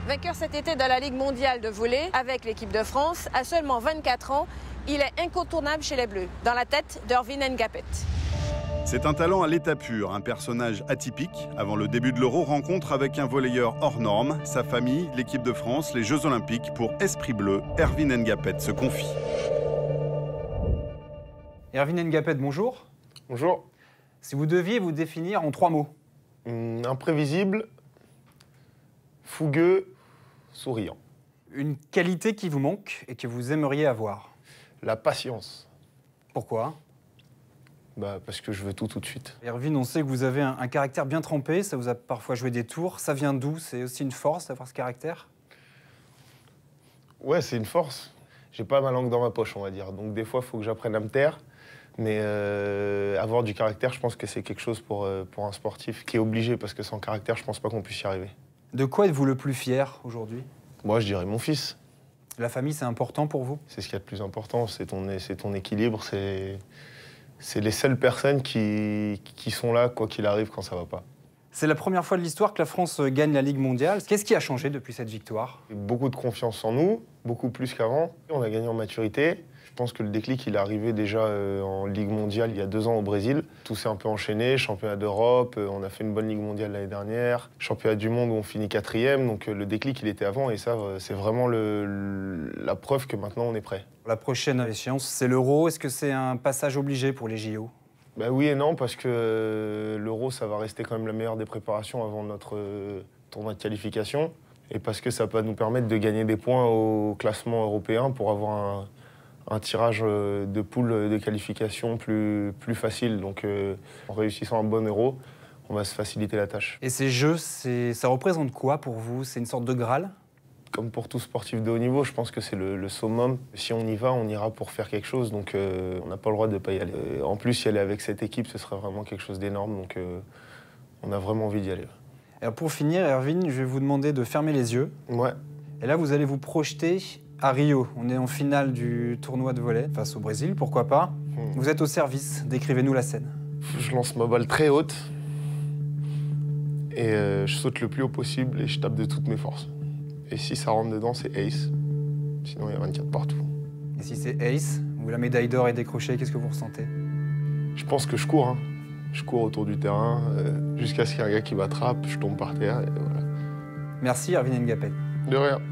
Vainqueur cet été de la Ligue mondiale de volley avec l'équipe de France, à seulement 24 ans, il est incontournable chez les Bleus, dans la tête d'Ervin Ngapet. C'est un talent à l'état pur, un personnage atypique. Avant le début de l'Euro, rencontre avec un volleyeur hors norme. Sa famille, l'équipe de France, les Jeux Olympiques. Pour Esprit Bleu, Ervin Ngapet se confie. Ervin Ngapet, bonjour. Bonjour. Si vous deviez vous définir en 3 mots. Imprévisible, fougueux, souriant. Une qualité qui vous manque et que vous aimeriez avoir. La patience. Pourquoi ? Parce que je veux tout de suite. Ervin, on sait que vous avez un caractère bien trempé, ça vous a parfois joué des tours. Ça vient d'où? C'est aussi une force d'avoir ce caractère? Ouais, c'est une force. J'ai pas ma langue dans ma poche, on va dire. Donc des fois, il faut que j'apprenne à me taire. Mais avoir du caractère, je pense que c'est quelque chose pour un sportif qui est obligé, parce que sans caractère, je pense pas qu'on puisse y arriver. De quoi êtes-vous le plus fier aujourd'hui? Moi, je dirais mon fils. La famille, c'est important pour vous? C'est ce qu'il y a de plus important, c'est ton équilibre, c'est les seules personnes qui sont là, quoi qu'il arrive, quand ça va pas. C'est la première fois de l'histoire que la France gagne la Ligue mondiale. Qu'est-ce qui a changé depuis cette victoire? Beaucoup de confiance en nous, beaucoup plus qu'avant. On a gagné en maturité. Je pense que le déclic, il est arrivé déjà en Ligue mondiale il y a 2 ans au Brésil. Tout s'est un peu enchaîné, championnat d'Europe, on a fait une bonne Ligue mondiale l'année dernière, championnat du monde où on finit 4e, donc le déclic, il était avant, et ça, c'est vraiment la preuve que maintenant, on est prêt. La prochaine échéance, c'est l'Euro. Est-ce que c'est un passage obligé pour les JO? Oui et non, parce que l'Euro, ça va rester quand même la meilleure des préparations avant notre tournoi de qualification, et parce que ça va nous permettre de gagner des points au classement européen pour avoir un tirage de poule de qualification plus facile. Donc en réussissant un bon Euro, on va se faciliter la tâche. Et ces Jeux, ça représente quoi pour vous? C'est une sorte de Graal? Comme pour tout sportif de haut niveau, je pense que c'est le summum. Si on y va, on ira pour faire quelque chose, donc on n'a pas le droit de ne pas y aller. En plus, y aller avec cette équipe, ce serait vraiment quelque chose d'énorme, donc on a vraiment envie d'y aller. Alors pour finir, Ervin, je vais vous demander de fermer les yeux. Ouais. Et là, vous allez vous projeter à Rio. On est en finale du tournoi de volley face au Brésil, pourquoi pas. Vous êtes au service, décrivez-nous la scène. Je lance ma balle très haute et je saute le plus haut possible et je tape de toutes mes forces. Et si ça rentre dedans, c'est ace. Sinon, il y a 24 partout. Et si c'est ace, où la médaille d'or est décrochée, qu'est-ce que vous ressentez? Je pense que je cours. Je cours autour du terrain jusqu'à ce qu'il y ait un gars qui m'attrape, je tombe par terre et voilà. Merci Ervin Ngapet. De rien.